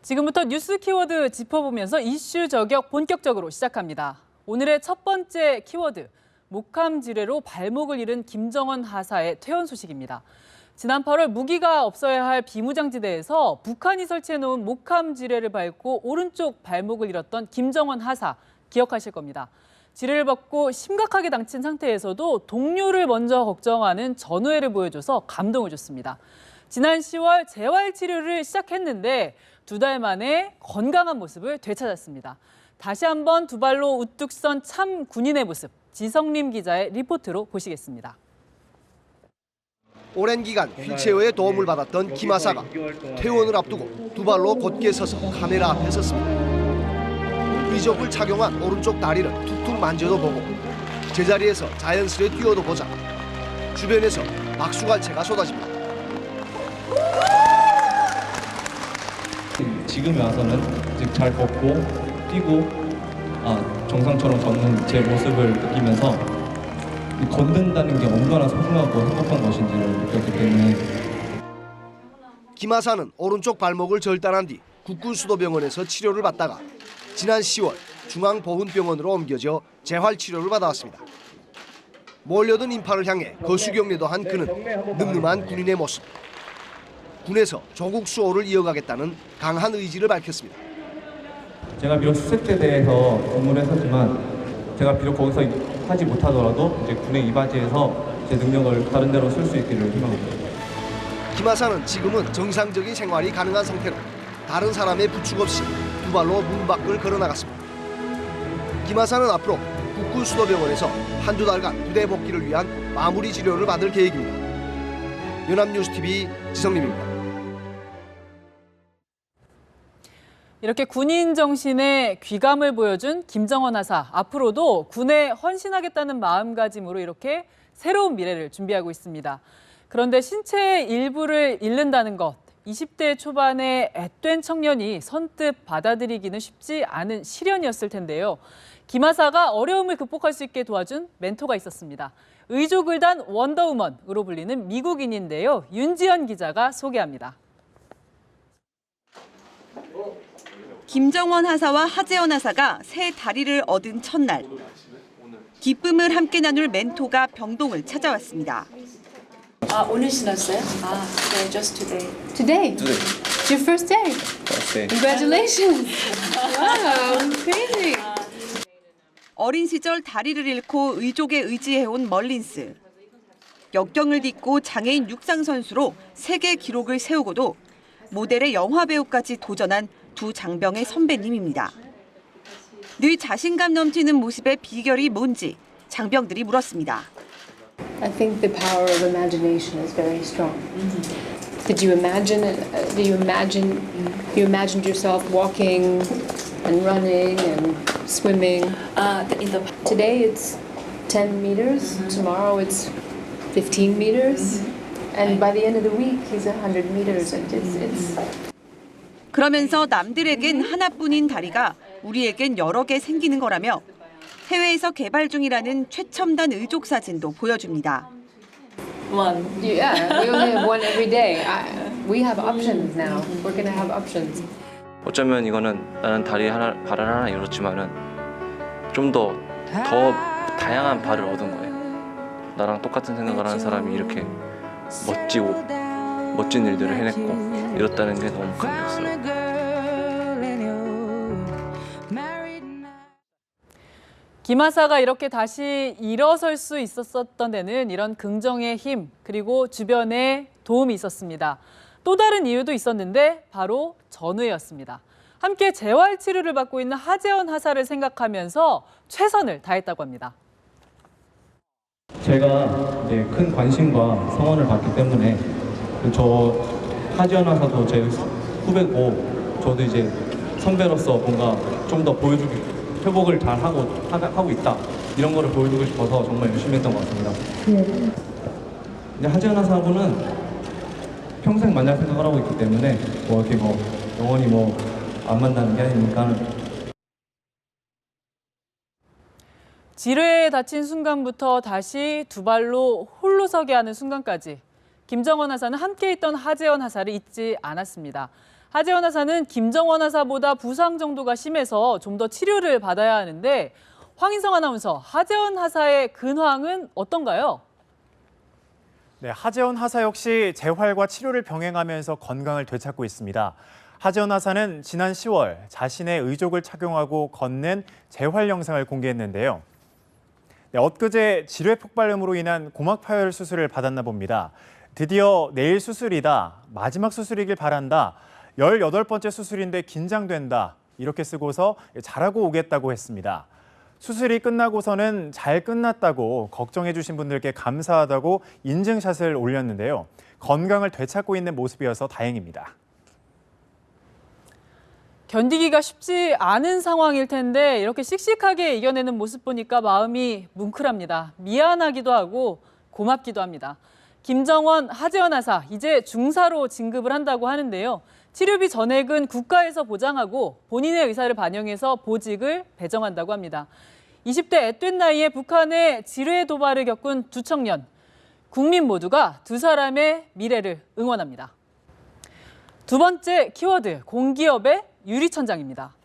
지금부터 뉴스 키워드 짚어보면서 이슈 저격 본격적으로 시작합니다. 오늘의 첫 번째 키워드, 목함지뢰로 발목을 잃은 김정원 하사의 퇴원 소식입니다. 지난 8월 무기가 없어야 할 비무장지대에서 북한이 설치해놓은 목함지뢰를 밟고 오른쪽 발목을 잃었던 김정원 하사, 기억하실 겁니다. 지뢰를 받고 심각하게 다친 상태에서도 동료를 먼저 걱정하는 전우애를 보여줘서 감동을 줬습니다. 지난 10월 재활 치료를 시작했는데 2달 만에 건강한 모습을 되찾았습니다. 다시 한번 두 발로 우뚝 선 참 군인의 모습, 지성림 기자의 리포트로 보시겠습니다. 오랜 기간 휠체어의 도움을 받았던 김 하사가 퇴원을 앞두고 두 발로 곧게 서서 카메라 앞에 섰습니다. 의족을 착용한 오른쪽 다리를 툭툭 만져도 보고 제자리에서 자연스레 뛰어도 보자 주변에서 박수갈채가 쏟아집니다. 지금에 와서는 이제 잘 걷고 뛰고 정상처럼 걷는 제 모습을 느끼면서 걷는다는 게 얼마나 소중하고 행복한 것인지를 느꼈기 때문에. 김 하사는 오른쪽 발목을 절단한 뒤 국군수도병원에서 치료를 받다가 지난 10월 중앙보훈병원으로 옮겨져 재활치료를 받아왔습니다. 몰려든 인파를 향해 거수경례도 한 그는 늠름한 군인의 모습. 군에서 조국 수호를 이어가겠다는 강한 의지를 밝혔습니다. 제가 비록 수색대대에서 근무를 했었지만 제가 비록 거기서 하지 못하더라도 이제 군에 이바지해서 제 능력을 다른 데로 쓸 수 있기를 희망합니다. 김 하사는 지금은 정상적인 생활이 가능한 상태로 다른 사람의 부축 없이 두 발로 문 밖을 걸어나갔습니다. 김 하사는 앞으로 국군수도병원에서 한두 달간 부대 복귀를 위한 마무리 치료를 받을 계획입니다. 연합뉴스TV 지성림입니다. 이렇게 군인 정신의 귀감을 보여준 김정원 하사, 앞으로도 군에 헌신하겠다는 마음가짐으로 이렇게 새로운 미래를 준비하고 있습니다. 그런데 신체의 일부를 잃는다는 것, 20대 초반의 앳된 청년이 선뜻 받아들이기는 쉽지 않은 시련이었을 텐데요. 김 하사가 어려움을 극복할 수 있게 도와준 멘토가 있었습니다. 의족을단 원더우먼으로 불리는 미국인인데요. 윤지연 기자가 소개합니다. 김정원 하사와 하재헌 하사가 새 다리를 얻은 첫날. 기쁨을 함께 나눌 멘토가 병동을 찾아왔습니다. 오늘 신었어요? 네, just today. Today? It's your first day? First day. Congratulations! Wow, crazy! 어린 시절 다리를 잃고 의족에 의지해온 멀린스. 역경을 딛고 장애인 육상 선수로 세계 기록을 세우고도 모델의 영화 배우까지 도전한 두 장병의 선배님입니다. 늘 자신감 넘치는 모습의 비결이 뭔지 장병들이 물었습니다. I think the power of imagination is very strong. Did you imagine it? You imagined yourself walking and running and swimming? Today it's 10 meters. Tomorrow it's 15 meters. And by the end of the week he's 100 meters. And it's 그러면서 남들에겐 하나뿐인 다리가 우리에겐 여러 개 생기는 거라며 해외에서 개발 중이라는 최첨단 의족 사진도 보여줍니다. one. Yeah, we only have one every day. We have options now. We're going to have options. 어쩌면 이거는 나는 발을 하나 잃었지만은 좀 더 다양한 발을 얻은 거예요. 나랑 똑같은 생각을 하는 사람이 이렇게 멋진 일들을 해냈고 이렇다는 게 너무 감격스러워요. 김 하사가 이렇게 다시 일어설 수 있었던 데는 이런 긍정의 힘, 그리고 주변의 도움이 있었습니다. 또 다른 이유도 있었는데 바로 전우애였습니다. 함께 재활 치료를 받고 있는 하재헌 하사를 생각하면서 최선을 다했다고 합니다. 제가 이제 큰 관심과 성원을 받기 때문에 저 하재헌 하사도 제 후배고 저도 이제 선배로서 뭔가 좀 더 보여주기, 회복을 잘 하고 있다 이런 거를 보여주고 싶어서 정말 열심히 했던 것 같습니다. 근데 하재헌 하사분은 평생 만날 생각을 하고 있기 때문에 이렇게 영원히 안 만나는 게 아니니까. 지뢰에 다친 순간부터 다시 두 발로 홀로 서게 하는 순간까지 김정원 하사는 함께 있던 하재헌 하사를 잊지 않았습니다. 하재원 하사는 김정원 하사보다 부상 정도가 심해서 좀 더 치료를 받아야 하는데 황인성 아나운서, 하재원 하사의 근황은 어떤가요? 네, 하재원 하사 역시 재활과 치료를 병행하면서 건강을 되찾고 있습니다. 하재원 하사는 지난 10월 자신의 의족을 착용하고 건넨 재활 영상을 공개했는데요. 네, 엊그제 지뢰 폭발음으로 인한 고막 파열 수술을 받았나 봅니다. 드디어 내일 수술이다, 마지막 수술이길 바란다, 18번째 수술인데 긴장된다, 이렇게 쓰고서 잘하고 오겠다고 했습니다. 수술이 끝나고서는 잘 끝났다고 걱정해 주신 분들께 감사하다고 인증샷을 올렸는데요. 건강을 되찾고 있는 모습이어서 다행입니다. 견디기가 쉽지 않은 상황일 텐데 이렇게 씩씩하게 이겨내는 모습 보니까 마음이 뭉클합니다. 미안하기도 하고 고맙기도 합니다. 김정원, 하재원 하사 이제 중사로 진급을 한다고 하는데요. 치료비 전액은 국가에서 보장하고 본인의 의사를 반영해서 보직을 배정한다고 합니다. 20대 앳된 나이에 북한의 지뢰 도발을 겪은 두 청년. 국민 모두가 두 사람의 미래를 응원합니다. 두 번째 키워드, 공기업의 유리천장입니다.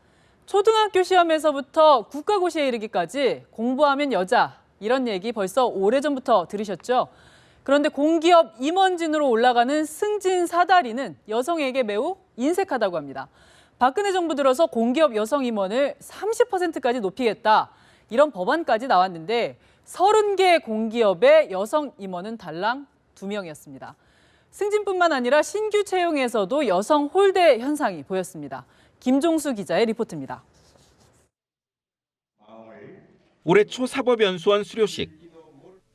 초등학교 시험에서부터 국가고시에 이르기까지 공부하면 여자, 이런 얘기 벌써 오래전부터 들으셨죠? 그런데 공기업 임원진으로 올라가는 승진 사다리는 여성에게 매우 인색하다고 합니다. 박근혜 정부 들어서 공기업 여성 임원을 30%까지 높이겠다, 이런 법안까지 나왔는데 30개 공기업의 여성 임원은 달랑 2명이었습니다. 승진뿐만 아니라 신규 채용에서도 여성 홀대 현상이 보였습니다. 김종수 기자의 리포트입니다. 올해 초 사법연수원 수료식.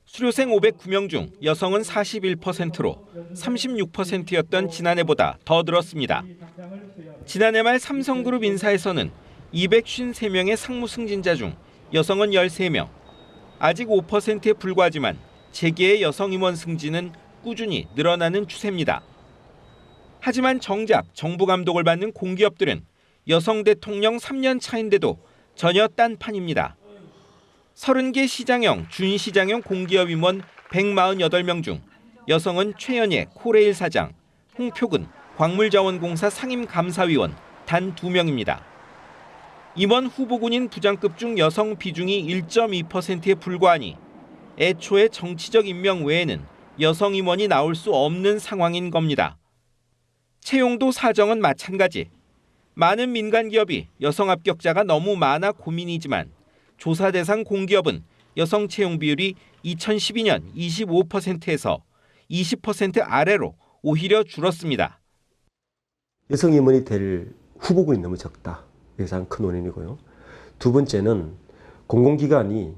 수료생 509명 중 여성은 41%로 36%였던 지난해보다 더 늘었습니다. 지난해 말 삼성그룹 인사에서는 253명의 상무 승진자 중 여성은 13명. 아직 5%에 불과하지만 재계의 여성 임원 승진은 꾸준히 늘어나는 추세입니다. 하지만 정작 정부 감독을 받는 공기업들은 여성 대통령 3년 차인데도 전혀 딴판입니다. 30개 시장형, 준시장형 공기업 임원 148명 중 여성은 최연예 코레일 사장, 홍표근 광물자원공사 상임감사위원 단 2명입니다. 임원 후보군인 부장급 중 여성 비중이 1.2%에 불과하니 애초에 정치적 임명 외에는 여성 임원이 나올 수 없는 상황인 겁니다. 채용도 사정은 마찬가지. 많은 민간 기업이 여성 합격자가 너무 많아 고민이지만 조사 대상 공기업은 여성 채용 비율이 2012년 25%에서 20% 아래로 오히려 줄었습니다. 여성 임원이 될 후보군이 너무 적다. 이게 가장 큰 원인이고요. 두 번째는 공공기관이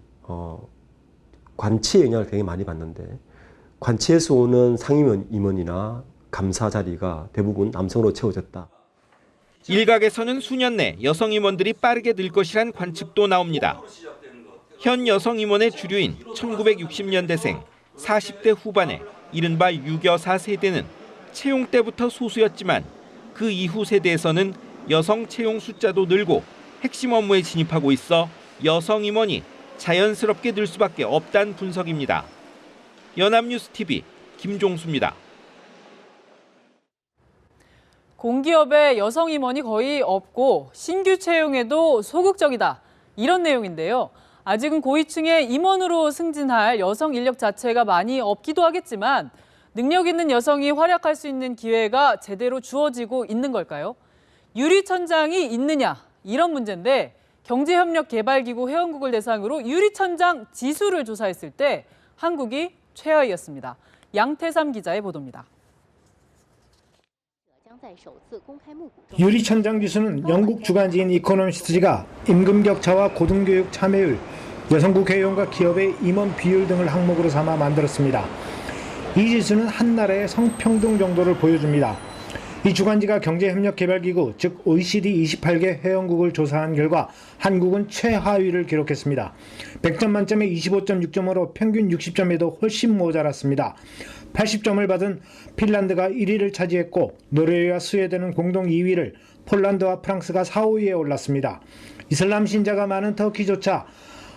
관치의 영향을 굉장히 많이 받는데 관치에서 오는 상임위원 임원이나 감사 자리가 대부분 남성으로 채워졌다. 일각에서는 수년 내 여성 임원들이 빠르게 늘 것이란 관측도 나옵니다. 현 여성 임원의 주류인 1960년대생 40대 후반의 이른바 유교사 세대는 채용 때부터 소수였지만 그 이후 세대에서는 여성 채용 숫자도 늘고 핵심 업무에 진입하고 있어 여성 임원이 자연스럽게 늘 수밖에 없다는 분석입니다. 연합뉴스TV 김종수입니다. 공기업에 여성 임원이 거의 없고 신규 채용에도 소극적이다, 이런 내용인데요. 아직은 고위층에 임원으로 승진할 여성 인력 자체가 많이 없기도 하겠지만 능력 있는 여성이 활약할 수 있는 기회가 제대로 주어지고 있는 걸까요? 유리천장이 있느냐, 이런 문제인데 경제협력개발기구 회원국을 대상으로 유리천장 지수를 조사했을 때 한국이 최하위였습니다. 양태삼 기자의 보도입니다. 유리천장 지수는 영국 주간지인 이코노미스트지가 임금 격차와 고등교육 참여율, 여성 국회의원과 기업의 임원 비율 등을 항목으로 삼아 만들었습니다. 이 지수는 한 나라의 성평등 정도를 보여줍니다. 이 주간지가 경제협력개발기구, 즉 OECD 28개 회원국을 조사한 결과 한국은 최하위를 기록했습니다. 100점 만점에 25.6점으로 평균 60점에도 훨씬 모자랐습니다. 80점을 받은 핀란드가 1위를 차지했고 노르웨이와 스웨덴은 공동 2위를, 폴란드와 프랑스가 4, 5위에 올랐습니다. 이슬람 신자가 많은 터키조차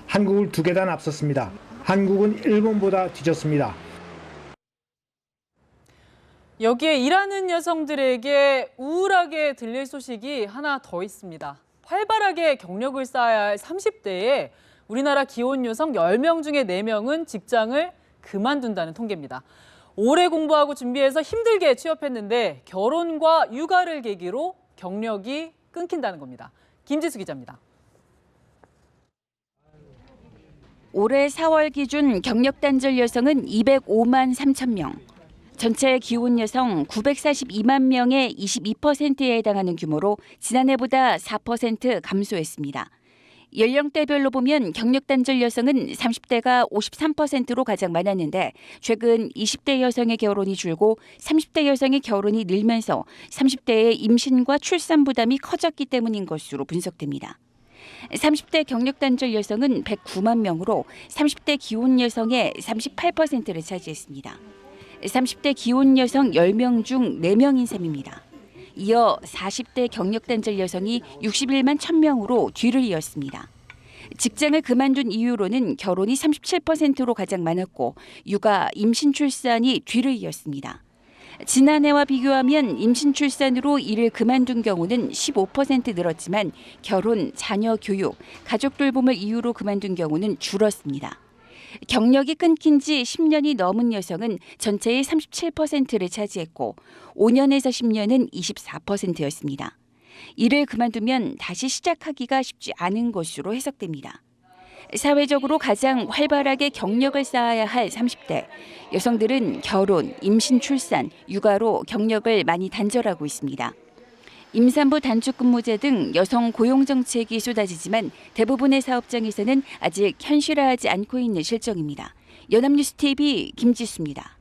한국을 2계단 앞섰습니다. 한국은 일본보다 뒤졌습니다. 여기에 일하는 여성들에게 우울하게 들릴 소식이 하나 더 있습니다. 활발하게 경력을 쌓아야 할 30대에 우리나라 기혼 여성 10명 중에 4명은 직장을 그만둔다는 통계입니다. 오래 공부하고 준비해서 힘들게 취업했는데 결혼과 육아를 계기로 경력이 끊긴다는 겁니다. 김지수 기자입니다. 올해 4월 기준 경력 단절 여성은 205만 3천 명. 전체 기혼 여성 942만 명의 22%에 해당하는 규모로 지난해보다 4% 감소했습니다. 연령대별로 보면 경력 단절 여성은 30대가 53%로 가장 많았는데 최근 20대 여성의 결혼이 줄고 30대 여성의 결혼이 늘면서 30대의 임신과 출산 부담이 커졌기 때문인 것으로 분석됩니다. 30대 경력 단절 여성은 109만 명으로 30대 기혼 여성의 38%를 차지했습니다. 30대 기혼 여성 10명 중 4명인 셈입니다. 이어 40대 경력 단절 여성이 61만 1,000명으로 뒤를 이었습니다. 직장을 그만둔 이유로는 결혼이 37%로 가장 많았고 육아, 임신 출산이 뒤를 이었습니다. 지난해와 비교하면 임신 출산으로 일을 그만둔 경우는 15% 늘었지만 결혼, 자녀 교육, 가족 돌봄을 이유로 그만둔 경우는 줄었습니다. 경력이 끊긴 지 10년이 넘은 여성은 전체의 37%를 차지했고 5년에서 10년은 24%였습니다. 일을 그만두면 다시 시작하기가 쉽지 않은 것으로 해석됩니다. 사회적으로 가장 활발하게 경력을 쌓아야 할 30대. 여성들은 결혼, 임신, 출산, 육아로 경력을 많이 단절하고 있습니다. 임산부 단축근무제 등 여성 고용 정책이 쏟아지지만 대부분의 사업장에서는 아직 현실화하지 않고 있는 실정입니다. 연합뉴스 TV 김지수입니다.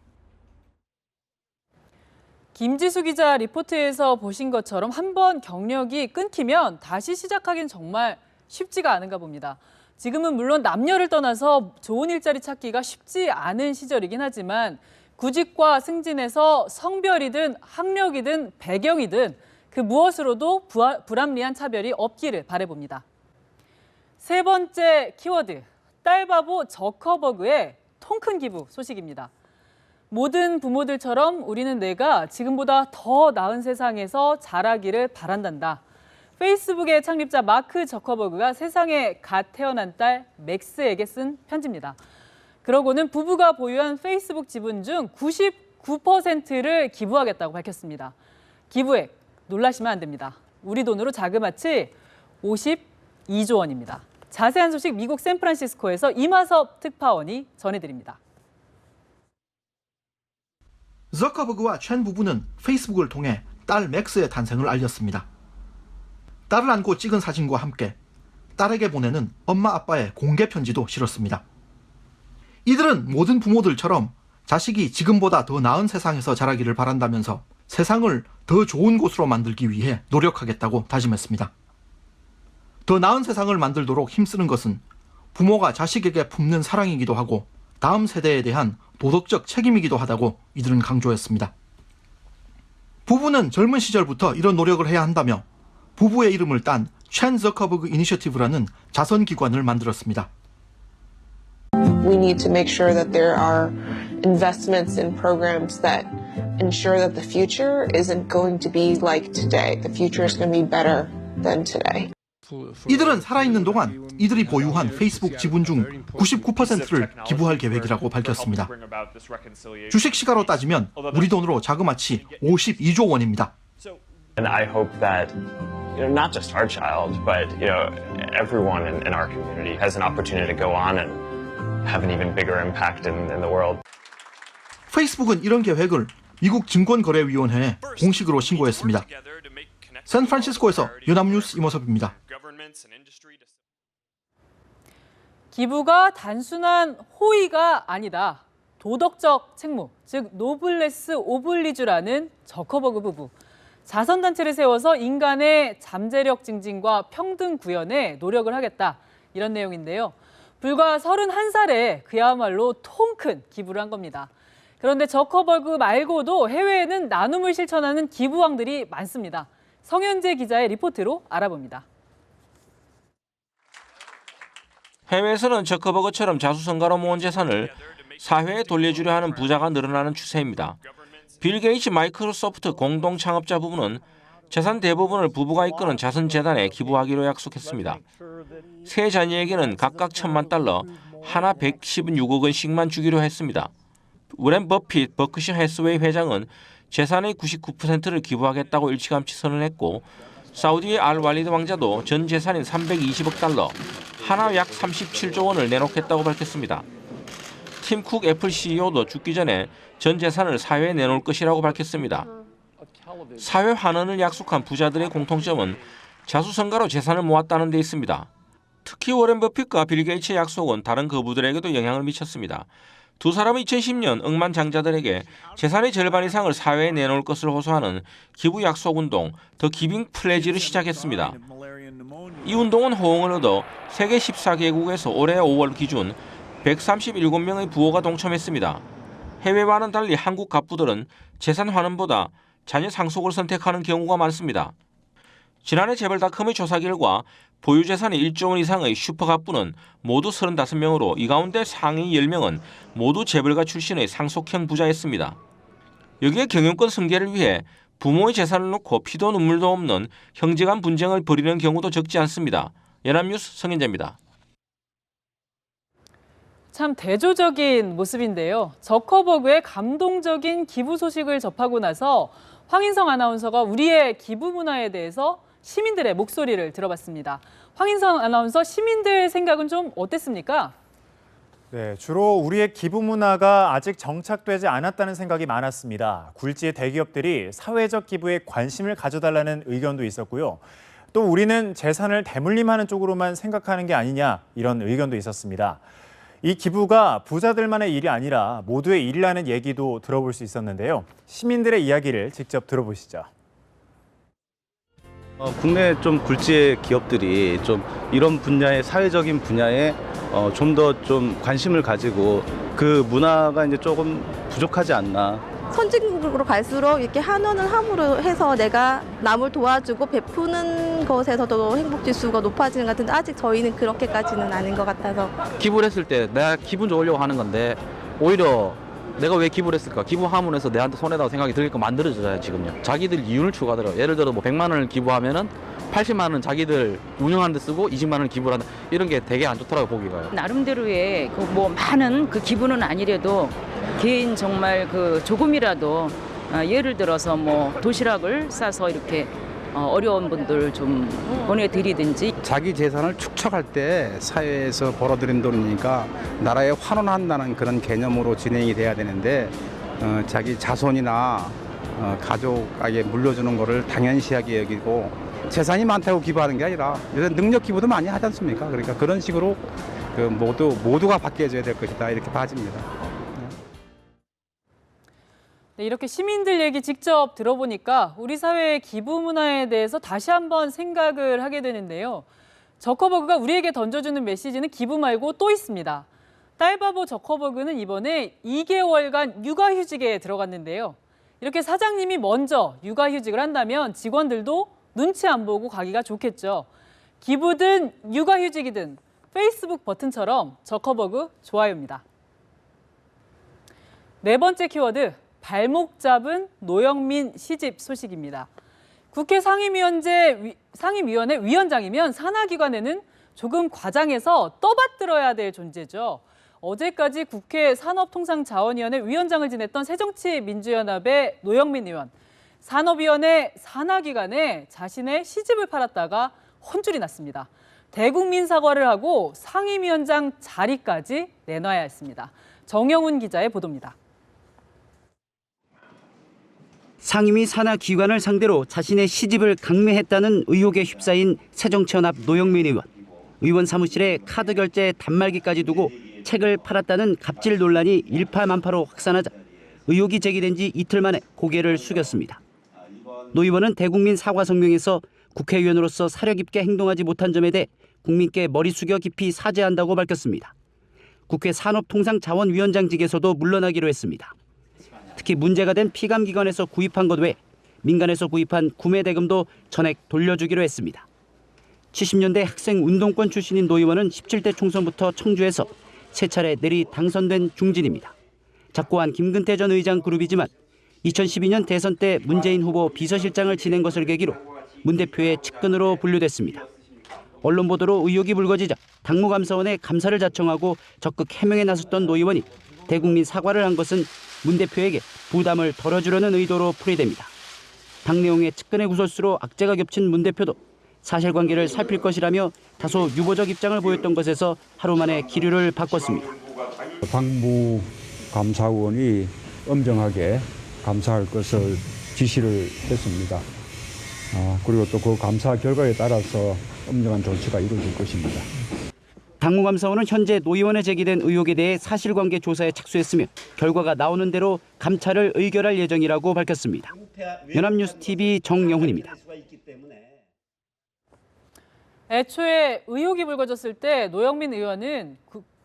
김지수 기자 리포트에서 보신 것처럼 한번 경력이 끊기면 다시 시작하기는 정말 쉽지가 않은가 봅니다. 지금은 물론 남녀를 떠나서 좋은 일자리 찾기가 쉽지 않은 시절이긴 하지만 구직과 승진에서 성별이든 학력이든 배경이든 그 무엇으로도 불합리한 차별이 없기를 바라봅니다. 세 번째 키워드, 딸바보 저커버그의 통큰 기부 소식입니다. 모든 부모들처럼 우리는 내가 지금보다 더 나은 세상에서 자라기를 바란단다. 페이스북의 창립자 마크 저커버그가 세상에 갓 태어난 딸 맥스에게 쓴 편지입니다. 그러고는 부부가 보유한 페이스북 지분 중 99%를 기부하겠다고 밝혔습니다. 기부액 놀라시면 안 됩니다. 우리 돈으로 자그마치 52조 원입니다. 자세한 소식 미국 샌프란시스코에서 이마섭 특파원이 전해드립니다. 저커버그와 첸 부부는 페이스북을 통해 딸 맥스의 탄생을 알렸습니다. 딸을 안고 찍은 사진과 함께 딸에게 보내는 엄마 아빠의 공개 편지도 실었습니다. 이들은 모든 부모들처럼 자식이 지금보다 더 나은 세상에서 자라기를 바란다면서 세상을 더 좋은 곳으로 만들기 위해 노력하겠다고 다짐했습니다. 더 나은 세상을 만들도록 힘쓰는 것은 부모가 자식에게 품는 사랑이기도 하고 다음 세대에 대한 도덕적 책임이기도 하다고 이들은 강조했습니다. 부부는 젊은 시절부터 이런 노력을 해야 한다며 부부의 이름을 딴 첸 저커버그 이니셔티브라는 자선기관을 만들었습니다. We need to make sure that there are investments in programs that ensure that the future isn't going to be like today. The future is going to be better than today. 이들은 살아있는 동안 이들이 보유한 페이스북 지분 중 99%를 기부할 계획이라고 밝혔습니다. 주식 시가로 따지면 우리 돈으로 자그마치 52조 원입니다. And I hope that not just our child, but everyone in our community has an opportunity to go on and have an even bigger impact in the world. 페이스북은 이런 계획을 미국 증권거래위원회에 공식으로 신고했습니다. 샌프란시스코에서 연합뉴스 이모섭입니다. 기부가 단순한 호의가 아니다. 도덕적 책무, 즉 노블레스 오블리주라는 저커버그 부부. 자선단체를 세워서 인간의 잠재력 증진과 평등 구현에 노력을 하겠다. 이런 내용인데요. 불과 31살에 그야말로 통큰 기부를 한 겁니다. 그런데 저커버그 말고도 해외에는 나눔을 실천하는 기부왕들이 많습니다. 성현재 기자의 리포트로 알아봅니다. 해외에서는 저커버그처럼 자수성가로 모은 재산을 사회에 돌려주려 하는 부자가 늘어나는 추세입니다. 빌 게이츠 마이크로소프트 공동 창업자 부부는 재산 대부분을 부부가 이끄는 자선재단에 기부하기로 약속했습니다. 세 자녀에게는 각각 $10,000, 하나 116억 원씩만 주기로 했습니다. 워렌 버핏 버크셔 해스웨이 회장은 재산의 99%를 기부하겠다고 일찌감치 선언했고, 사우디의 알 walid 왕자도 전 재산인 $320억, 하나 약 37조 원을 내놓겠다고 밝혔습니다. 팀 쿡 애플 CEO도 죽기 전에 전 재산을 사회에 내놓을 것이라고 밝혔습니다. 사회 환원을 약속한 부자들의 공통점은 자수성가로 재산을 모았다는 데 있습니다. 특히 워렌 버핏과 빌 게이츠의 약속은 다른 거부들에게도 영향을 미쳤습니다. 두 사람은 2010년 억만장자들에게 재산의 절반 이상을 사회에 내놓을 것을 호소하는 기부 약속 운동 더 기빙 플래지를 시작했습니다. 이 운동은 호응을 얻어 세계 14개국에서 올해 5월 기준 137명의 부호가 동참했습니다. 해외와는 달리 한국 갑부들은 재산 환원보다 자녀 상속을 선택하는 경우가 많습니다. 지난해 재벌닷컴의 조사 결과 보유 재산이 1조 원 이상의 슈퍼갑부는 모두 35명으로 이 가운데 상위 10명은 모두 재벌가 출신의 상속형 부자였습니다. 여기에 경영권 승계를 위해 부모의 재산을 놓고 피도 눈물도 없는 형제 간 분쟁을 벌이는 경우도 적지 않습니다. 연합뉴스 성현재입니다. 참 대조적인 모습인데요. 저커버그의 감동적인 기부 소식을 접하고 나서 황인성 아나운서가 우리의 기부 문화에 대해서 시민들의 목소리를 들어봤습니다. 황인성 아나운서, 시민들 생각은 좀 어땠습니까? 네, 주로 우리의 기부 문화가 아직 정착되지 않았다는 생각이 많았습니다. 굴지의 대기업들이 사회적 기부에 관심을 가져달라는 의견도 있었고요. 또 우리는 재산을 대물림하는 쪽으로만 생각하는 게 아니냐, 이런 의견도 있었습니다. 이 기부가 부자들만의 일이 아니라 모두의 일이라는 얘기도 들어볼 수 있었는데요. 시민들의 이야기를 직접 들어보시죠. 국내 좀 굴지의 기업들이 좀 이런 분야의 사회적인 분야에 좀 더 좀 관심을 가지고 그 문화가 이제 조금 부족하지 않나. 선진국으로 갈수록 이렇게 환원을 함으로 해서 내가 남을 도와주고 베푸는 것에서도 행복지수가 높아지는 것 같은데 아직 저희는 그렇게까지는 아닌 것 같아서. 기부를 했을 때 내가 기분 좋으려고 하는 건데 오히려 내가 왜 기부를 했을까? 기부함으로 해서 내한테 손해다고 생각이 들게끔 만들어줘야 지금요. 자기들 이윤을 추구하더라고요. 예를 들어 뭐 100만 원을 기부하면은 80만 원은 자기들 운영하는 데 쓰고 20만 원을 기부를 한다. 이런 게 되게 안 좋더라고요, 보기가요. 나름대로의 그 뭐 많은 그 기부는 아니래도 개인 정말 그 조금이라도 예를 들어서 뭐 도시락을 싸서 이렇게 어려운 분들 좀 보내드리든지. 자기 재산을 축적할 때 사회에서 벌어들인 돈이니까 나라에 환원한다는 그런 개념으로 진행이 돼야 되는데 자기 자손이나 가족에게 물려주는 거를 당연시하게 여기고 재산이 많다고 기부하는 게 아니라 요새 능력 기부도 많이 하지 않습니까? 그러니까 그런 식으로 그 모두가 바뀌어져야 될 것이다, 이렇게 봐집니다. 네, 이렇게 시민들 얘기 직접 들어보니까 우리 사회의 기부 문화에 대해서 다시 한번 생각을 하게 되는데요. 저커버그가 우리에게 던져주는 메시지는 기부 말고 또 있습니다. 딸바보 저커버그는 이번에 2개월간 육아휴직에 들어갔는데요. 이렇게 사장님이 먼저 육아휴직을 한다면 직원들도 눈치 안 보고 가기가 좋겠죠. 기부든 육아휴직이든 페이스북 버튼처럼 저커버그 좋아요입니다. 네 번째 키워드, 발목 잡은 노영민 시집 소식입니다. 국회 상임위원회 위원장이면 산하기관에는 조금 과장해서 떠받들어야 될 존재죠. 어제까지 국회 산업통상자원위원회 위원장을 지냈던 새정치민주연합의 노영민 의원. 산업위원회 산하기관에 자신의 시집을 팔았다가 혼쭐이 났습니다. 대국민 사과를 하고 상임위원장 자리까지 내놔야 했습니다. 정영훈 기자의 보도입니다. 상임위 산하 기관을 상대로 자신의 시집을 강매했다는 의혹에 휩싸인 새정치연합 노영민 의원. 의원 사무실에 카드 결제 단말기까지 두고 책을 팔았다는 갑질 논란이 일파만파로 확산하자 의혹이 제기된 지 이틀 만에 고개를 숙였습니다. 노 의원은 대국민 사과 성명에서 국회의원으로서 사려 깊게 행동하지 못한 점에 대해 국민께 머리 숙여 깊이 사죄한다고 밝혔습니다. 국회 산업통상자원위원장직에서도 물러나기로 했습니다. 특히 문제가 된 피감기관에서 구입한 것 외에 민간에서 구입한 구매 대금도 전액 돌려주기로 했습니다. 70년대 학생 운동권 출신인 노 의원은 17대 총선부터 청주에서 세 차례 내리 당선된 중진입니다. 작고한 김근태 전 의장 그룹이지만 2012년 대선 때 문재인 후보 비서실장을 지낸 것을 계기로 문 대표의 측근으로 분류됐습니다. 언론 보도로 의혹이 불거지자 당무감사원에 감사를 자청하고 적극 해명에 나섰던 노 의원이 대국민 사과를 한 것은 문 대표에게 부담을 덜어주려는 의도로 풀이됩니다. 당 내용의 측근의 구설수로 악재가 겹친 문 대표도 사실관계를 살필 것이라며 다소 유보적 입장을 보였던 것에서 하루 만에 기류를 바꿨습니다. 당무감사원이 엄정하게 감사할 것을 지시를 했습니다. 그리고 또 그 감사 결과에 따라서 엄정한 조치가 이루어질 것입니다. 당무감사원은 현재 노 의원에 제기된 의혹에 대해 사실관계 조사에 착수했으며 결과가 나오는 대로 감찰을 의결할 예정이라고 밝혔습니다. 연합뉴스TV 정영훈입니다. 애초에 의혹이 불거졌을 때 노영민 의원은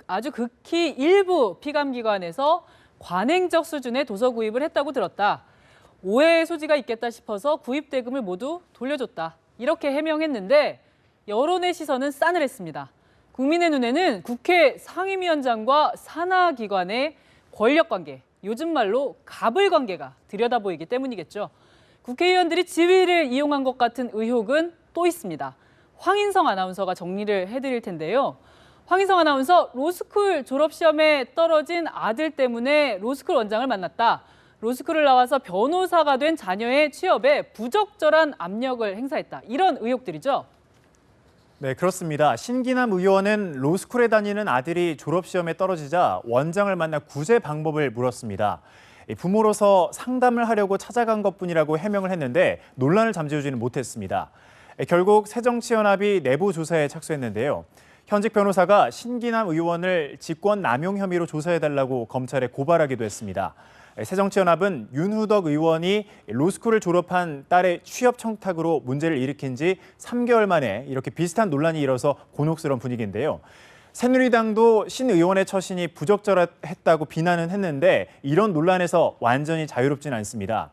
아주 극히 일부 피감기관에서 관행적 수준의 도서 구입을 했다고 들었다. 오해의 소지가 있겠다 싶어서 구입 대금을 모두 돌려줬다. 이렇게 해명했는데 여론의 시선은 싸늘했습니다. 국민의 눈에는 국회 상임위원장과 산하기관의 권력관계, 요즘 말로 갑을관계가 들여다보이기 때문이겠죠. 국회의원들이 지위를 이용한 것 같은 의혹은 또 있습니다. 황인성 아나운서가 정리를 해드릴 텐데요. 황인성 아나운서, 로스쿨 졸업시험에 떨어진 아들 때문에 로스쿨 원장을 만났다. 로스쿨을 나와서 변호사가 된 자녀의 취업에 부적절한 압력을 행사했다. 이런 의혹들이죠. 네, 그렇습니다. 신기남 의원은 로스쿨에 다니는 아들이 졸업시험에 떨어지자 원장을 만나 구제 방법을 물었습니다. 부모로서 상담을 하려고 찾아간 것뿐이라고 해명을 했는데 논란을 잠재우지는 못했습니다. 결국 새정치연합이 내부 조사에 착수했는데요. 현직 변호사가 신기남 의원을 직권 남용 혐의로 조사해달라고 검찰에 고발하기도 했습니다. 새정치연합은 윤후덕 의원이 로스쿨을 졸업한 딸의 취업 청탁으로 문제를 일으킨 지 3개월 만에 이렇게 비슷한 논란이 일어서 곤혹스러운 분위기인데요. 새누리당도 신 의원의 처신이 부적절했다고 비난은 했는데 이런 논란에서 완전히 자유롭지는 않습니다.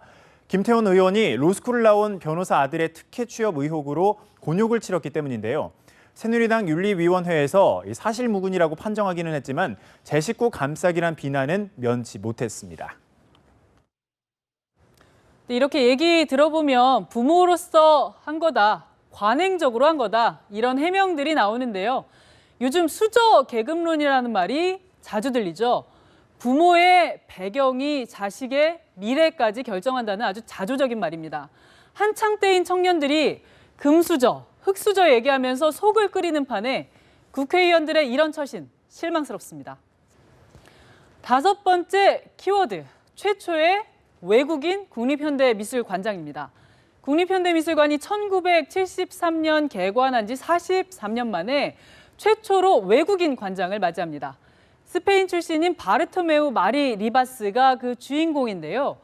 김태원 의원이 로스쿨을 나온 변호사 아들의 특혜 취업 의혹으로 곤욕을 치렀기 때문인데요. 새누리당 윤리위원회에서 사실무근이라고 판정하기는 했지만 제 식구 감싸기란 비난은 면치 못했습니다. 이렇게 얘기 들어보면 부모로서 한 거다, 관행적으로 한 거다, 이런 해명들이 나오는데요. 요즘 수저 계급론이라는 말이 자주 들리죠. 부모의 배경이 자식의 미래까지 결정한다는 아주 자조적인 말입니다. 한창 때인 청년들이 금수저, 흙수저 얘기하면서 속을 끓이는 판에 국회의원들의 이런 처신 실망스럽습니다. 5번째 키워드, 최초의 외국인 국립현대미술관장입니다. 국립현대미술관이 1973년 개관한 지 43년 만에 최초로 외국인 관장을 맞이합니다. 스페인 출신인 바르토메우 마리 리바스가 그 주인공인데요.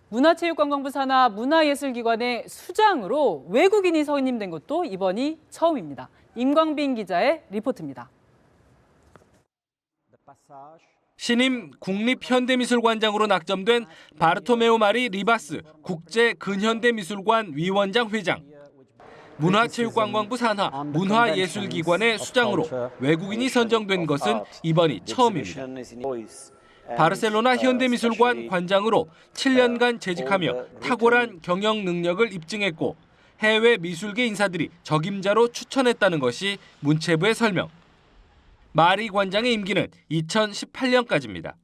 문화체육관광부 산하 문화예술기관의 수장으로 외국인이 선임된 것도 이번이 처음입니다. 임광빈 기자의 리포트입니다. 신임 국립현대미술관장으로 낙점된 바르토메오 마리 리바스 국제근현대미술관 위원장 회장. 문화체육관광부 산하 문화예술기관의 수장으로 외국인이 선정된 것은 이번이 처음입니다. 바르셀로나 현대미술관 관장으로 7년간 재직하며 탁월한 경영 능력을 입증했고 해외 미술계 인사들이 적임자로 추천했다는 것이 문체부의 설명. 마리 관장의 임기는 2018년까지입니다.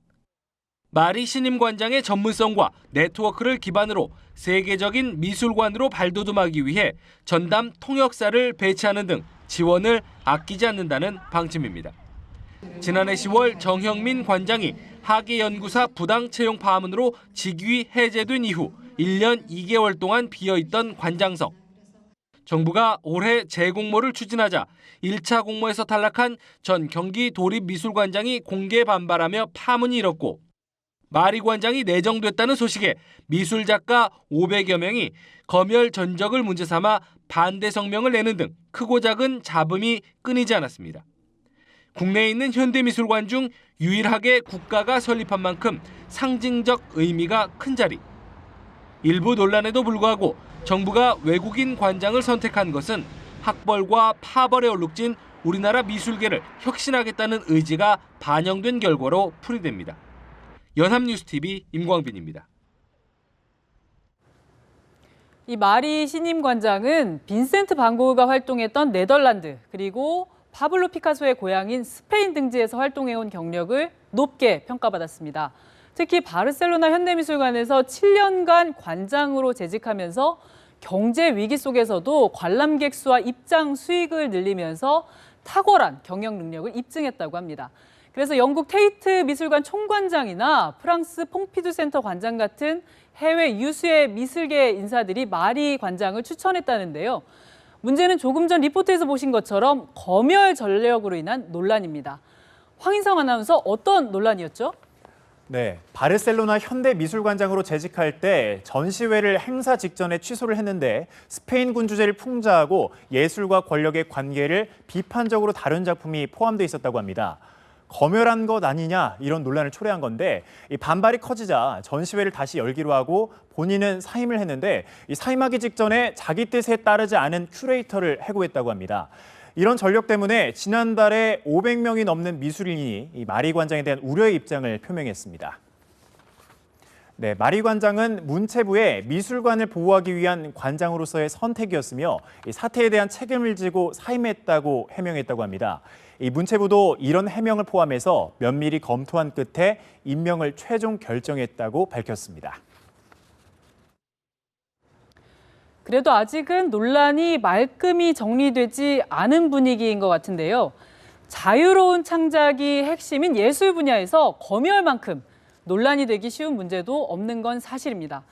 마리 신임 관장의 전문성과 네트워크를 기반으로 세계적인 미술관으로 발돋움하기 위해 전담 통역사를 배치하는 등 지원을 아끼지 않는다는 방침입니다. 지난해 10월 정형민 관장이 하계연구사 부당 채용 파문으로 직위 해제된 이후 1년 2개월 동안 비어있던 관장석. 정부가 올해 재공모를 추진하자 1차 공모에서 탈락한 전 경기도립미술관장이 공개 반발하며 파문이 일었고 마리 관장이 내정됐다는 소식에 미술작가 500여 명이 검열 전적을 문제 삼아 반대 성명을 내는 등 크고 작은 잡음이 끊이지 않았습니다. 국내에 있는 현대미술관 중 유일하게 국가가 설립한 만큼 상징적 의미가 큰 자리. 일부 논란에도 불구하고 정부가 외국인 관장을 선택한 것은 학벌과 파벌에 얼룩진 우리나라 미술계를 혁신하겠다는 의지가 반영된 결과로 풀이됩니다. 연합뉴스TV 임광빈입니다. 이 마리 신임 관장은 빈센트 반 고흐가 활동했던 네덜란드 그리고 파블로 피카소의 고향인 스페인 등지에서 활동해온 경력을 높게 평가받았습니다. 특히 바르셀로나 현대미술관에서 7년간 관장으로 재직하면서 경제 위기 속에서도 관람객 수와 입장 수익을 늘리면서 탁월한 경영 능력을 입증했다고 합니다. 그래서 영국 테이트 미술관 총관장이나 프랑스 퐁피두 센터 관장 같은 해외 유수의 미술계 인사들이 마리 관장을 추천했다는데요. 문제는 조금 전 리포트에서 보신 것처럼 검열 전력으로 인한 논란입니다. 황인성 아나운서, 어떤 논란이었죠? 네, 바르셀로나 현대미술관장으로 재직할 때 전시회를 행사 직전에 취소를 했는데 스페인군 주제를 풍자하고 예술과 권력의 관계를 비판적으로 다룬 작품이 포함되어 있었다고 합니다. 검열한 것 아니냐 이런 논란을 초래한 건데 이 반발이 커지자 전시회를 다시 열기로 하고 본인은 사임을 했는데 이 사임하기 직전에 자기 뜻에 따르지 않은 큐레이터를 해고했다고 합니다. 이런 전력 때문에 지난달에 500명이 넘는 미술인이 이 마리 관장에 대한 우려의 입장을 표명했습니다. 네, 마리 관장은 문체부의 미술관을 보호하기 위한 관장으로서의 선택이었으며 이 사태에 대한 책임을 지고 사임했다고 해명했다고 합니다. 이 문체부도 이런 해명을 포함해서 면밀히 검토한 끝에 임명을 최종 결정했다고 밝혔습니다. 그래도 아직은 논란이 말끔히 정리되지 않은 분위기인 것 같은데요. 자유로운 창작이 핵심인 예술 분야에서 검열만큼 논란이 되기 쉬운 문제도 없는 건 사실입니다.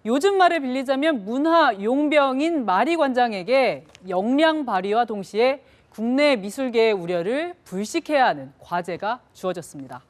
요즘 말을 빌리자면 문화 용병인 마리 관장에게 역량 발휘와 동시에 국내 미술계의 우려를 불식해야 하는 과제가 주어졌습니다.